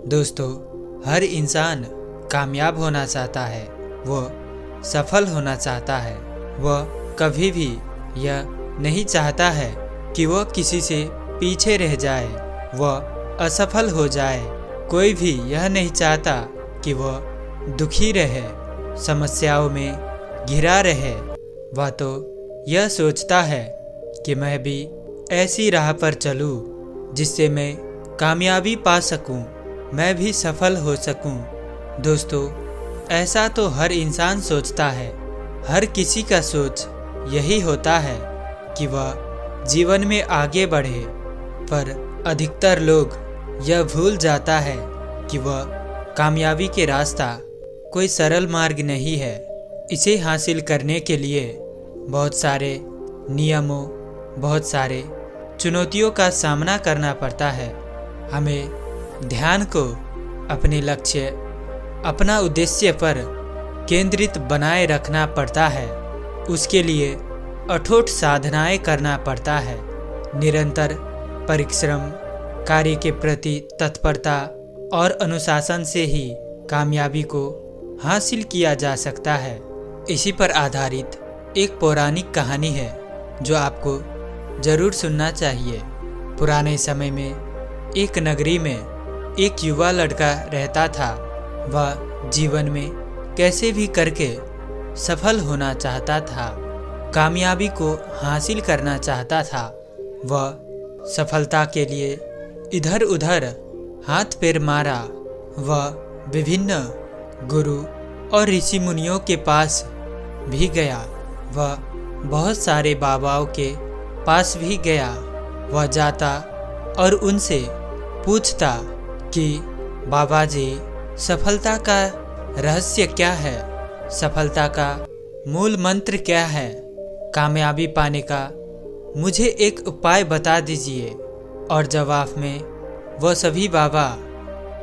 दोस्तों, हर इंसान कामयाब होना चाहता है, वो सफल होना चाहता है। वह कभी भी यह नहीं चाहता है कि वह किसी से पीछे रह जाए, वह असफल हो जाए। कोई भी यह नहीं चाहता कि वह दुखी रहे, समस्याओं में घिरा रहे। वह तो यह सोचता है कि मैं भी ऐसी राह पर चलूं जिससे मैं कामयाबी पा सकूं, मैं भी सफल हो सकूं। दोस्तों, ऐसा तो हर इंसान सोचता है। हर किसी का सोच यही होता है कि वह जीवन में आगे बढ़े, पर अधिकतर लोग यह भूल जाता है कि वह कामयाबी के रास्ता कोई सरल मार्ग नहीं है। इसे हासिल करने के लिए बहुत सारे नियमों, बहुत सारे चुनौतियों का सामना करना पड़ता है। हमें ध्यान को अपने लक्ष्य, अपना उद्देश्य पर केंद्रित बनाए रखना पड़ता है। उसके लिए अथक साधनाएं करना पड़ता है। निरंतर परिश्रम, कार्य के प्रति तत्परता और अनुशासन से ही कामयाबी को हासिल किया जा सकता है। इसी पर आधारित एक पौराणिक कहानी है जो आपको जरूर सुनना चाहिए। पुराने समय में एक नगरी में एक युवा लड़का रहता था। वह जीवन में कैसे भी करके सफल होना चाहता था, कामयाबी को हासिल करना चाहता था। वह सफलता के लिए इधर उधर हाथ पैर मारा। वह विभिन्न गुरु और ऋषि मुनियों के पास भी गया। वह बहुत सारे बाबाओं के पास भी गया। वह जाता और उनसे पूछता कि बाबा जी, सफलता का रहस्य क्या है? सफलता का मूल मंत्र क्या है? कामयाबी पाने का मुझे एक उपाय बता दीजिए। और जवाब में वह सभी बाबा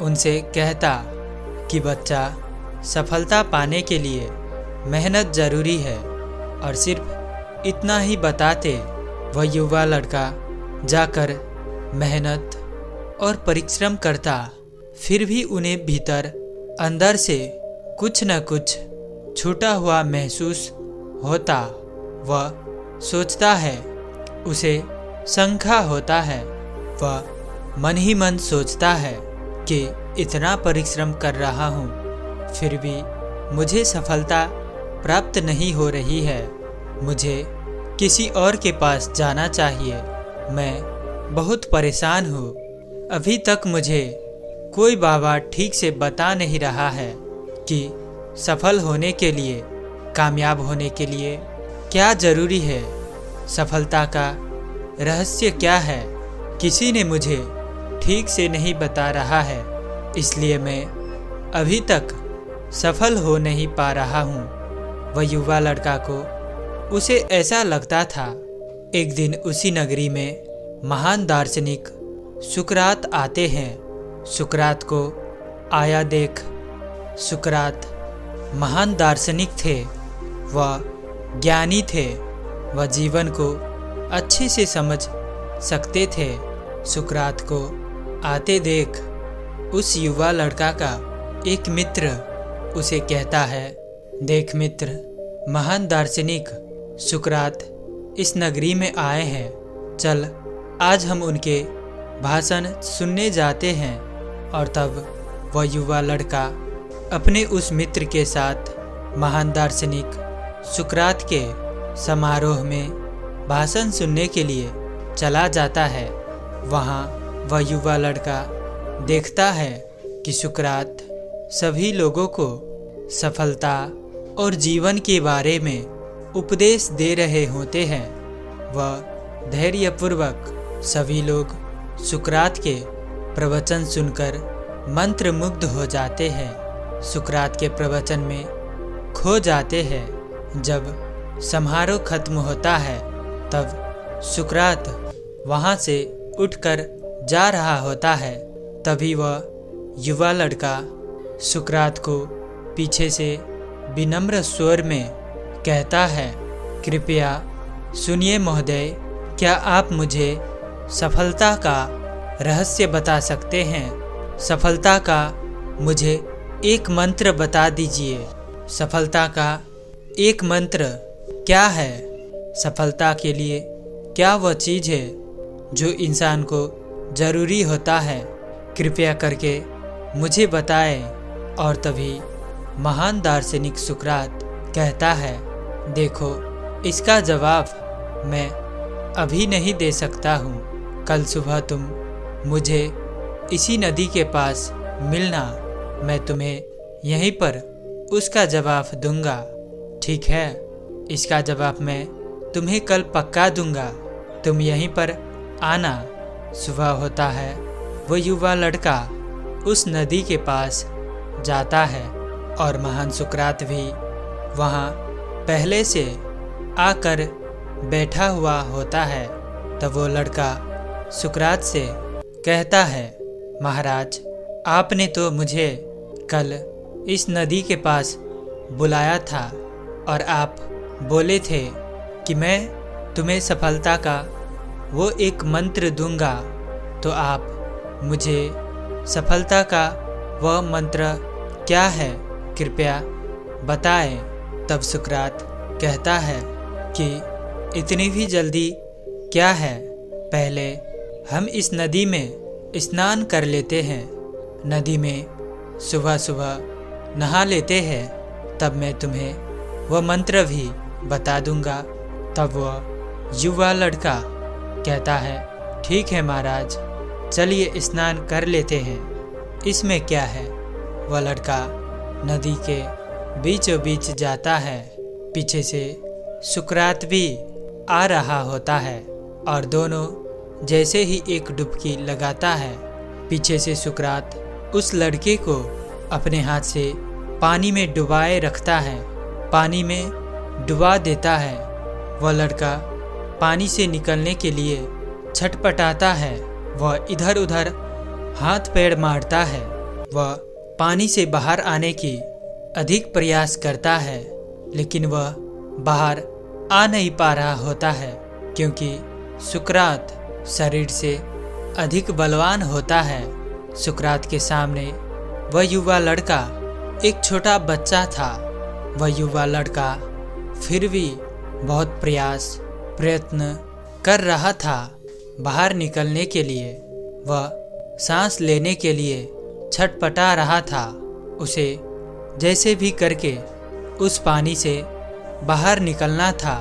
उनसे कहता कि बच्चा, सफलता पाने के लिए मेहनत ज़रूरी है। और सिर्फ इतना ही बताते वह युवा लड़का जाकर मेहनत और परिश्रम करता। फिर भी उन्हें भीतर अंदर से कुछ न कुछ छूटा हुआ महसूस होता। वह सोचता है, उसे शंका होता है। वह मन ही मन सोचता है कि इतना परिश्रम कर रहा हूँ, फिर भी मुझे सफलता प्राप्त नहीं हो रही है। मुझे किसी और के पास जाना चाहिए। मैं बहुत परेशान हूँ। अभी तक मुझे कोई बाबा ठीक से बता नहीं रहा है कि सफल होने के लिए, कामयाब होने के लिए क्या ज़रूरी है, सफलता का रहस्य क्या है। किसी ने मुझे ठीक से नहीं बता रहा है, इसलिए मैं अभी तक सफल हो नहीं पा रहा हूँ। वह युवा लड़का को उसे ऐसा लगता था। एक दिन उसी नगरी में महान दार्शनिक सुकरात आते हैं। सुकरात को आया देख, सुकरात महान दार्शनिक थे, वह ज्ञानी थे, वह जीवन को अच्छे से समझ सकते थे। सुकरात को आते देख उस युवा लड़का का एक मित्र उसे कहता है, देख मित्र, महान दार्शनिक सुकरात इस नगरी में आए हैं, चल आज हम उनके भाषण सुनने जाते हैं। और तब वह युवा लड़का अपने उस मित्र के साथ महान दार्शनिक सुकरात के समारोह में भाषण सुनने के लिए चला जाता है। वहाँ वह युवा लड़का देखता है कि सुकरात सभी लोगों को सफलता और जीवन के बारे में उपदेश दे रहे होते हैं। वह धैर्यपूर्वक सभी लोग सुकरात के प्रवचन सुनकर मंत्रमुग्ध हो जाते हैं, सुकरात के प्रवचन में खो जाते हैं। जब समारोह खत्म होता है तब सुकरात वहाँ से उठकर जा रहा होता है। तभी वह युवा लड़का सुकरात को पीछे से विनम्र स्वर में कहता है, कृपया सुनिए महोदय, क्या आप मुझे सफलता का रहस्य बता सकते हैं? सफलता का मुझे एक मंत्र बता दीजिए। सफलता का एक मंत्र क्या है? सफलता के लिए क्या वह चीज़ है जो इंसान को ज़रूरी होता है? कृपया करके मुझे बताएं। और तभी महान दार्शनिक सुकरात कहता है, देखो, इसका जवाब मैं अभी नहीं दे सकता हूँ। कल सुबह तुम मुझे इसी नदी के पास मिलना, मैं तुम्हें यहीं पर उसका जवाब दूंगा। ठीक है? इसका जवाब मैं तुम्हें कल पक्का दूंगा। तुम यहीं पर आना। सुबह होता है, वो युवा लड़का उस नदी के पास जाता है और महान सुकरात भी वहाँ पहले से आकर बैठा हुआ होता है। तब वो लड़का सुकरात से कहता है, महाराज, आपने तो मुझे कल इस नदी के पास बुलाया था और आप बोले थे कि मैं तुम्हें सफलता का वो एक मंत्र दूंगा, तो आप मुझे सफलता का वह मंत्र क्या है, कृपया बताएं। तब सुकरात कहता है कि इतनी भी जल्दी क्या है, पहले हम इस नदी में स्नान कर लेते हैं, नदी में सुबह सुबह नहा लेते हैं, तब मैं तुम्हें वह मंत्र भी बता दूंगा। तब वह युवा लड़का कहता है, ठीक है महाराज, चलिए स्नान कर लेते हैं, इसमें क्या है। वह लड़का नदी के बीचों बीच जाता है। पीछे से सुकरात भी आ रहा होता है और दोनों जैसे ही एक डुबकी लगाता है, पीछे से सुकरात उस लड़के को अपने हाथ से पानी में डुबाए रखता है, पानी में डुबा देता है। वह लड़का पानी से निकलने के लिए छटपटाता है। वह इधर उधर हाथ पैर मारता है। वह पानी से बाहर आने की अधिक प्रयास करता है, लेकिन वह बाहर आ नहीं पा रहा होता है, क्योंकि सुकरात शरीर से अधिक बलवान होता है। सुकरात के सामने वह युवा लड़का एक छोटा बच्चा था। वह युवा लड़का फिर भी बहुत प्रयत्न कर रहा था बाहर निकलने के लिए। वह सांस लेने के लिए छटपटा रहा था। उसे जैसे भी करके उस पानी से बाहर निकलना था,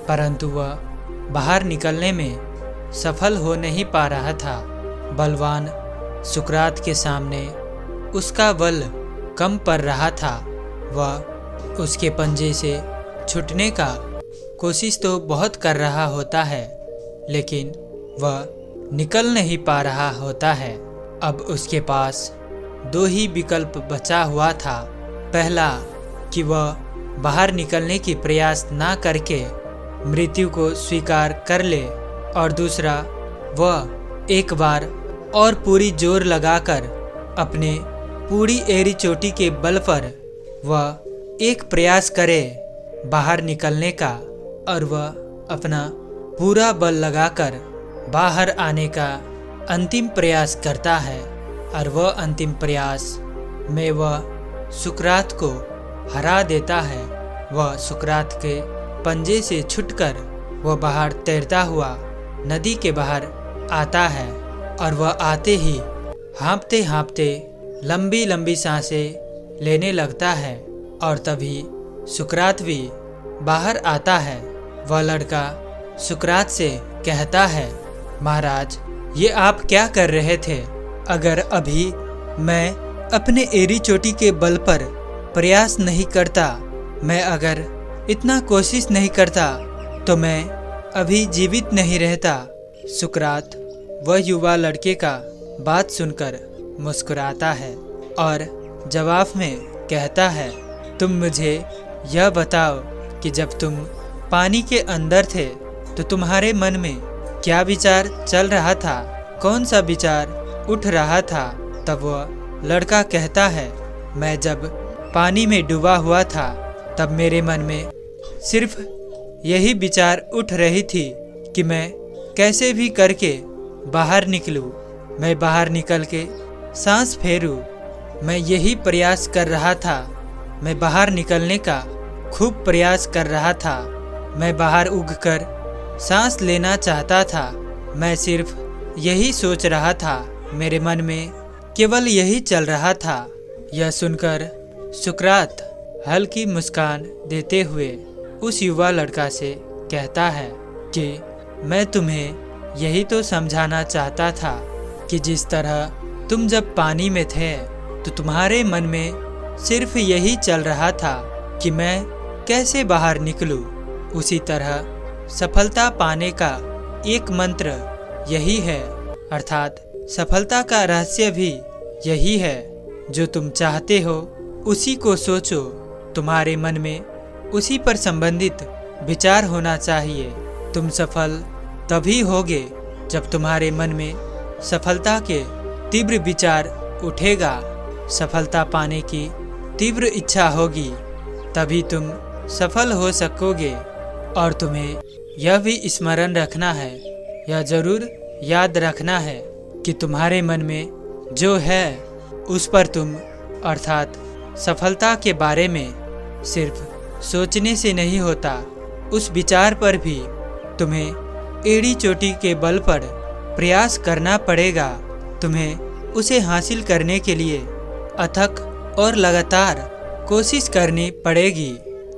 परंतु वह बाहर निकलने में सफल हो नहीं पा रहा था। बलवान सुकरात के सामने उसका बल कम पड़ रहा था। वह उसके पंजे से छूटने का कोशिश तो बहुत कर रहा होता है, लेकिन वह निकल नहीं पा रहा होता है। अब उसके पास दो ही विकल्प बचा हुआ था। पहला कि वह बाहर निकलने की प्रयास ना करके मृत्यु को स्वीकार कर ले, और दूसरा वह एक बार और पूरी जोर लगाकर अपने पूरी एड़ी चोटी के बल पर वह एक प्रयास करे बाहर निकलने का, और वह अपना पूरा बल लगाकर बाहर आने का अंतिम प्रयास करता है। और वह अंतिम प्रयास में वह सुकरात को हरा देता है। वह सुकरात के पंजे से छूटकर वह बाहर तैरता हुआ नदी के बाहर आता है, और वह आते ही हाँफते हाँफते लंबी लंबी सांसें लेने लगता है। और तभी सुकरात भी बाहर आता है। वह लड़का सुकरात से कहता है, महाराज, ये आप क्या कर रहे थे? अगर अभी मैं अपने एड़ी चोटी के बल पर प्रयास नहीं करता, मैं अगर इतना कोशिश नहीं करता, तो मैं अभी जीवित नहीं रहता। सुकरात वह युवा लड़के का बात सुनकर मुस्कुराता है और जवाब में कहता है, तुम मुझे यह बताओ कि जब तुम पानी के अंदर थे तो तुम्हारे मन में क्या विचार चल रहा था? कौन सा विचार उठ रहा था? तब वह लड़का कहता है, मैं जब पानी में डूबा हुआ था तब मेरे मन में सिर्फ यही विचार उठ रही थी कि मैं कैसे भी करके बाहर निकलूं। मैं बाहर निकल के सांस फेरूं, मैं यही प्रयास कर रहा था। मैं बाहर निकलने का खूब प्रयास कर रहा था। मैं बाहर उगकर सांस लेना चाहता था। मैं सिर्फ यही सोच रहा था। मेरे मन में केवल यही चल रहा था। यह सुनकर सुकरात हल्की मुस्कान देते हुए उस युवा लड़का से कहता है कि मैं तुम्हें यही तो समझाना चाहता था कि जिस तरह तुम जब पानी में थे तो तुम्हारे मन में सिर्फ यही चल रहा था कि मैं कैसे बाहर निकलूं। उसी तरह सफलता पाने का एक मंत्र यही है, अर्थात सफलता का रहस्य भी यही है। जो तुम चाहते हो उसी को सोचो। तुम्हारे मन में उसी पर संबंधित विचार होना चाहिए। तुम सफल तभी होगे जब तुम्हारे मन में सफलता के तीव्र विचार उठेगा, सफलता पाने की तीव्र इच्छा होगी, तभी तुम सफल हो सकोगे। और तुम्हें यह भी स्मरण रखना है, यह जरूर याद रखना है कि तुम्हारे मन में जो है उस पर तुम अर्थात सफलता के बारे में सिर्फ सोचने से नहीं होता, उस विचार पर भी तुम्हें एड़ी चोटी के बल पर प्रयास करना पड़ेगा। तुम्हें उसे हासिल करने के लिए अथक और लगातार कोशिश करनी पड़ेगी।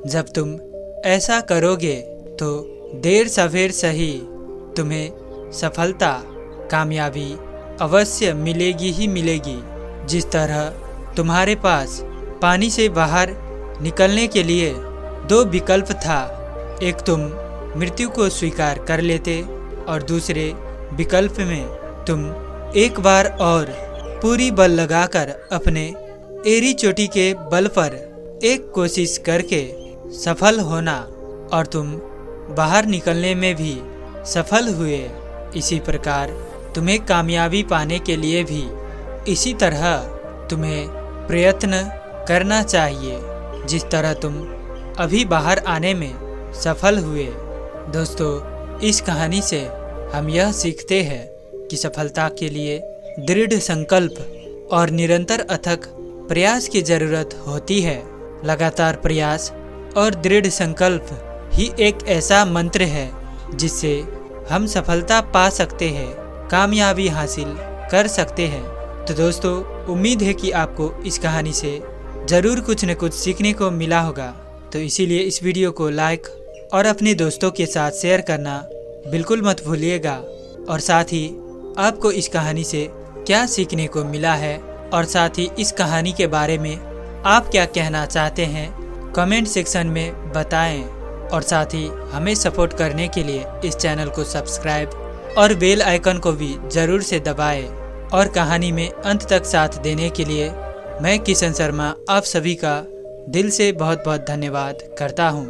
जब तुम ऐसा करोगे तो देर सवेर सही तुम्हें सफलता, कामयाबी अवश्य मिलेगी ही मिलेगी। जिस तरह तुम्हारे पास पानी से बाहर निकलने के लिए दो विकल्प था, एक तुम मृत्यु को स्वीकार कर लेते और दूसरे विकल्प में तुम एक बार और पूरी बल लगाकर अपने एड़ी चोटी के बल पर एक कोशिश करके सफल होना, और तुम बाहर निकलने में भी सफल हुए। इसी प्रकार तुम्हें कामयाबी पाने के लिए भी इसी तरह तुम्हें प्रयत्न करना चाहिए जिस तरह तुम अभी बाहर आने में सफल हुए। दोस्तों, इस कहानी से हम यह सीखते हैं कि सफलता के लिए दृढ़ संकल्प और निरंतर अथक प्रयास की जरूरत होती है। लगातार प्रयास और दृढ़ संकल्प ही एक ऐसा मंत्र है जिससे हम सफलता पा सकते हैं, कामयाबी हासिल कर सकते हैं। तो दोस्तों, उम्मीद है कि आपको इस कहानी से ज़रूर कुछ न कुछ सीखने को मिला होगा। तो इसीलिए इस वीडियो को लाइक और अपने दोस्तों के साथ शेयर करना बिल्कुल मत भूलिएगा। और साथ ही आपको इस कहानी से क्या सीखने को मिला है और साथ ही इस कहानी के बारे में आप क्या कहना चाहते हैं कमेंट सेक्शन में बताएं। और साथ ही हमें सपोर्ट करने के लिए इस चैनल को सब्सक्राइब और बेल आइकन को भी ज़रूर से दबाएं। और कहानी में अंत तक साथ देने के लिए मैं किशन शर्मा आप सभी का दिल से बहुत बहुत धन्यवाद करता हूँ।